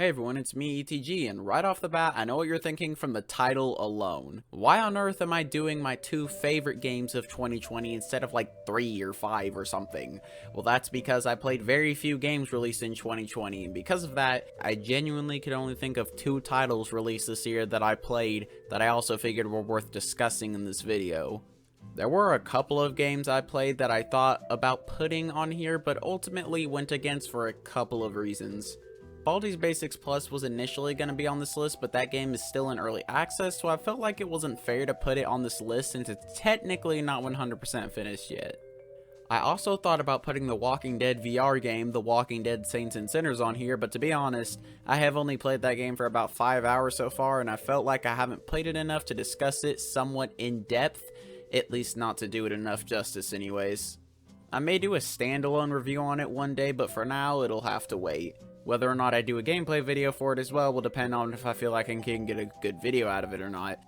Hey everyone, it's me, ETG, and right off the bat, I know what you're thinking from the title alone. Why on earth am I doing my two favorite games of 2020 instead of like 3 or 5 or something? Well, that's because I played very few games released in 2020, and because of that, I genuinely could only think of 2 titles released this year that I played that I also figured were worth discussing in this video. There were a couple of games I played that I thought about putting on here, but ultimately went against for a couple of reasons. Baldi's Basics Plus was initially going to be on this list, but that game is still in early access, so I felt like it wasn't fair to put it on this list since it's technically not 100% finished yet. I also thought about putting the Walking Dead VR game, The Walking Dead Saints and Sinners, on here, but to be honest, I have only played that game for about 5 hours so far, and I felt like I haven't played it enough to discuss it somewhat in depth, at least not to do it enough justice anyways. I may do a standalone review on it one day, but for now, it'll have to wait. Whether or not I do a gameplay video for it as well will depend on if I feel like I can get a good video out of it or not.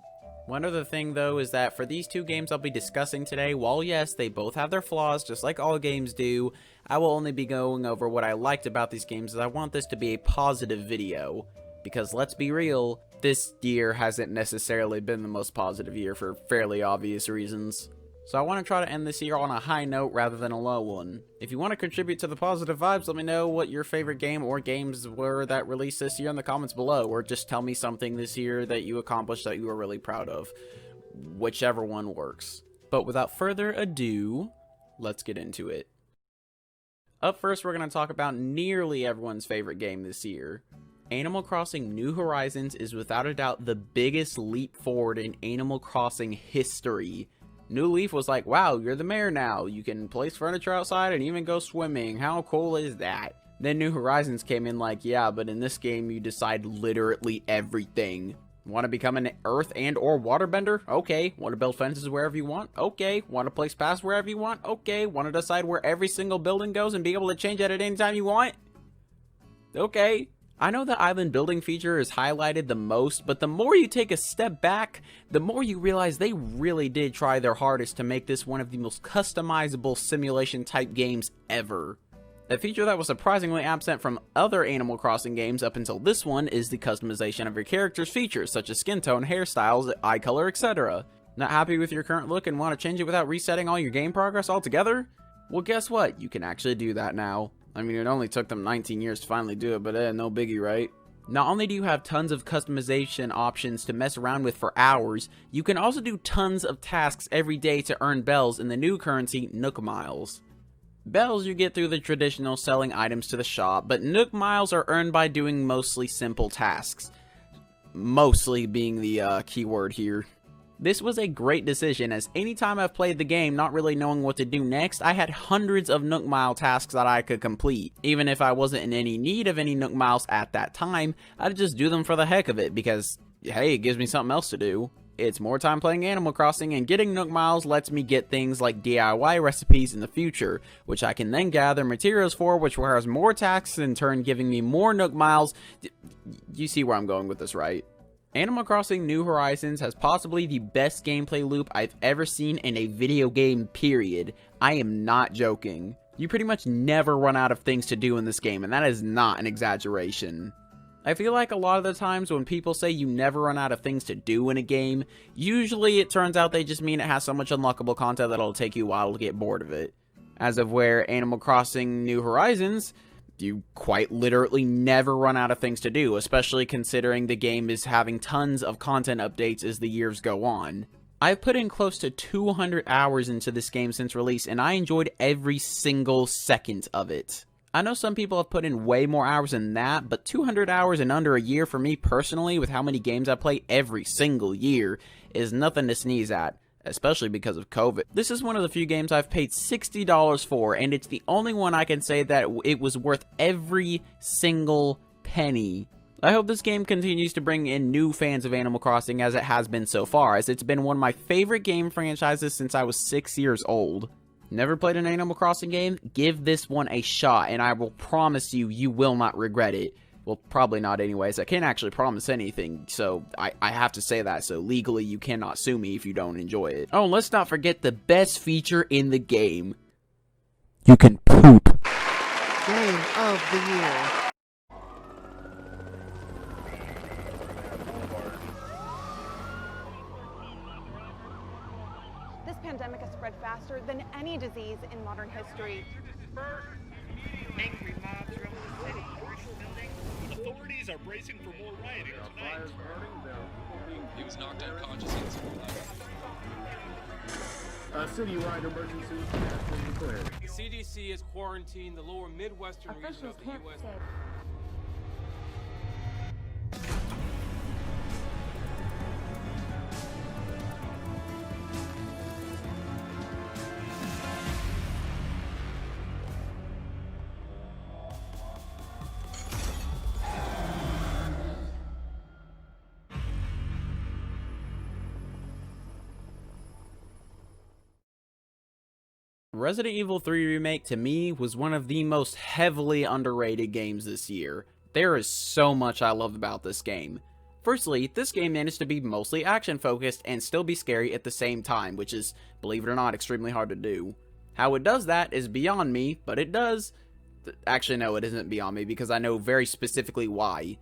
One other thing though is that for these 2 games I'll be discussing today, while yes, they both have their flaws just like all games do, I will only be going over what I liked about these games as I want this to be a positive video. Because let's be real, this year hasn't necessarily been the most positive year for fairly obvious reasons. So I want to try to end this year on a high note rather than a low one. If you want to contribute to the positive vibes, let me know what your favorite game or games were that released this year in the comments below, or just tell me something this year that you accomplished that you were really proud of. Whichever one works. But without further ado, let's get into it. Up first, we're going to talk about nearly everyone's favorite game this year. Animal Crossing New Horizons is without a doubt the biggest leap forward in Animal Crossing history. New Leaf was like, wow, you're the mayor now. You can place furniture outside and even go swimming. How cool is that? Then New Horizons came in like, yeah, but in this game you decide literally everything. Want to become an earth and or waterbender? Okay. Want to build fences wherever you want? Okay. Want to place paths wherever you want? Okay. Want to decide where every single building goes and be able to change it at any time you want? Okay. I know the island building feature is highlighted the most, but the more you take a step back, the more you realize they really did try their hardest to make this one of the most customizable simulation type games ever. A feature that was surprisingly absent from other Animal Crossing games up until this one is the customization of your character's features, such as skin tone, hairstyles, eye color, etc. Not happy with your current look and want to change it without resetting all your game progress altogether? Well, guess what? You can actually do that now. I mean, it only took them 19 years to finally do it, but no biggie, right? Not only do you have tons of customization options to mess around with for hours, you can also do tons of tasks every day to earn bells in the new currency, Nook Miles. Bells you get through the traditional selling items to the shop, but Nook Miles are earned by doing mostly simple tasks. Mostly being the key word here. This was a great decision, as anytime I've played the game not really knowing what to do next, I had hundreds of Nook Mile tasks that I could complete. Even if I wasn't in any need of any Nook Miles at that time, I'd just do them for the heck of it, because, hey, it gives me something else to do. It's more time playing Animal Crossing, and getting Nook Miles lets me get things like DIY recipes in the future, which I can then gather materials for, which requires more tasks, in turn giving me more Nook Miles. You see where I'm going with this, right? Animal Crossing New Horizons has possibly the best gameplay loop I've ever seen in a video game, period. I am not joking. You pretty much never run out of things to do in this game, and that is not an exaggeration. I feel like a lot of the times when people say you never run out of things to do in a game, usually it turns out they just mean it has so much unlockable content that it'll take you a while to get bored of it. As of where Animal Crossing New Horizons, you quite literally never run out of things to do, especially considering the game is having tons of content updates as the years go on. I've put in close to 200 hours into this game since release, and I enjoyed every single second of it. I know some people have put in way more hours than that, but 200 hours in under a year for me personally, with how many games I play every single year, is nothing to sneeze at. Especially because of COVID. This is one of the few games I've paid $60 for, and it's the only one I can say that it was worth every single penny. I hope this game continues to bring in new fans of Animal Crossing as it has been so far, as it's been one of my favorite game franchises since I was 6 years old. Never played an Animal Crossing game? Give this one a shot, and I will promise you, you will not regret it. Well, probably not anyways. I can't actually promise anything, so I have to say that, so legally you cannot sue me if you don't enjoy it. Oh, and let's not forget the best feature in the game. You can poop. Game of the year. pandemic has spread faster than any disease in modern history. Angry mobs roam the city, commercial buildings. Authorities are bracing for more rioting tonight. He was knocked unconscious in school. A citywide emergency has been declared. The CDC has quarantined the lower Midwestern region of the U.S. Resident Evil 3 Remake, to me, was one of the most heavily underrated games this year. There is so much I loved about this game. Firstly, this game managed to be mostly action-focused and still be scary at the same time, which is, believe it or not, extremely hard to do. How it does that is beyond me, but it does. Actually, no, it isn't beyond me, because I know very specifically why.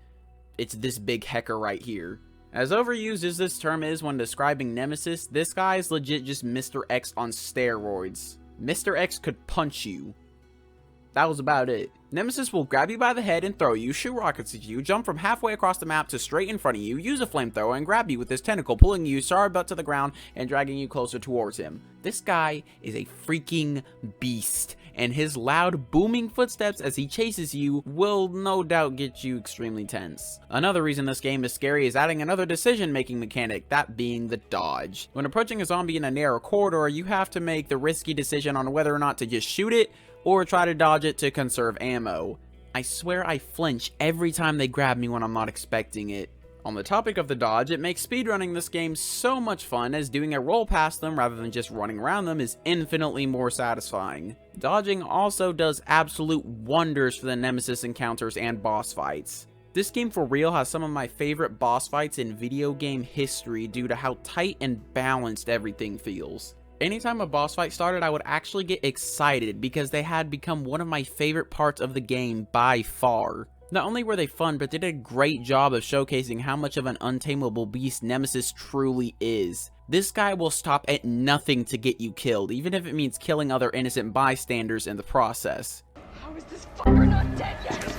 It's this big hecker right here. As overused as this term is when describing Nemesis, this guy is legit just Mr. X on steroids. Mr. X could punch you. That was about it. Nemesis will grab you by the head and throw you, shoot rockets at you, jump from halfway across the map to straight in front of you, use a flamethrower, and grab you with his tentacle, pulling you sorry butt to the ground and dragging you closer towards him. This guy is a freaking beast, and his loud, booming footsteps as he chases you will no doubt get you extremely tense. Another reason this game is scary is adding another decision-making mechanic, that being the dodge. When approaching a zombie in a narrow corridor, you have to make the risky decision on whether or not to just shoot it, or try to dodge it to conserve ammo. I swear I flinch every time they grab me when I'm not expecting it. On the topic of the dodge, it makes speedrunning this game so much fun, as doing a roll past them rather than just running around them is infinitely more satisfying. Dodging also does absolute wonders for the Nemesis encounters and boss fights. This game for real has some of my favorite boss fights in video game history due to how tight and balanced everything feels. Anytime a boss fight started, I would actually get excited because they had become one of my favorite parts of the game by far. Not only were they fun, but they did a great job of showcasing how much of an untamable beast Nemesis truly is. This guy will stop at nothing to get you killed, even if it means killing other innocent bystanders in the process. How is this fucker not dead yet?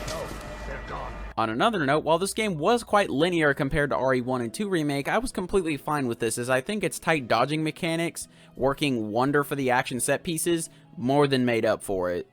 On another note, while this game was quite linear compared to RE1 and 2 Remake, I was completely fine with this, as I think its tight dodging mechanics, working wonder for the action set pieces, more than made up for it.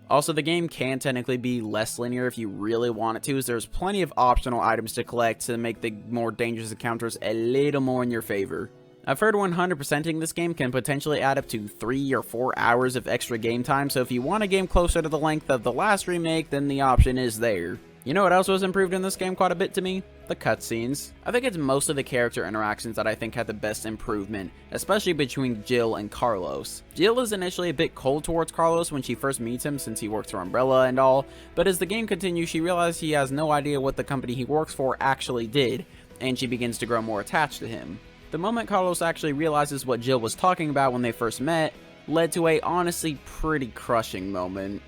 Also, the game can technically be less linear if you really want it to, as there's plenty of optional items to collect to make the more dangerous encounters a little more in your favor. I've heard 100%ing this game can potentially add up to 3 or 4 hours of extra game time, so if you want a game closer to the length of the last remake, then the option is there. You know what else was improved in this game quite a bit to me? The cutscenes. I think it's mostly the character interactions that I think had the best improvement, especially between Jill and Carlos. Jill is initially a bit cold towards Carlos when she first meets him, since he works for Umbrella and all, but as the game continues she realizes he has no idea what the company he works for actually did, and she begins to grow more attached to him. The moment Carlos actually realizes what Jill was talking about when they first met led to a honestly pretty crushing moment.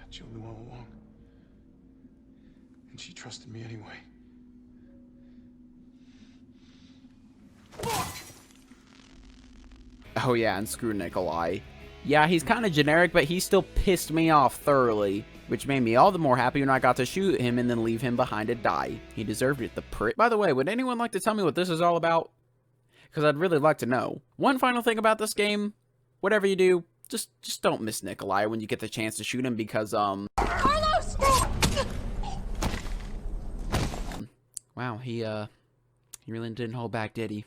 Jill knew all along. And she trusted me anyway. Oh yeah, and screw Nikolai. Yeah, he's kind of generic, but he still pissed me off thoroughly, which made me all the more happy when I got to shoot him and then leave him behind to die. He deserved it, the prick. By the way, would anyone like to tell me what this is all about? Because I'd really like to know. One final thing about this game, whatever you do, just don't miss Nikolai when you get the chance to shoot him, because, Carlos! wow, he really didn't hold back, did he?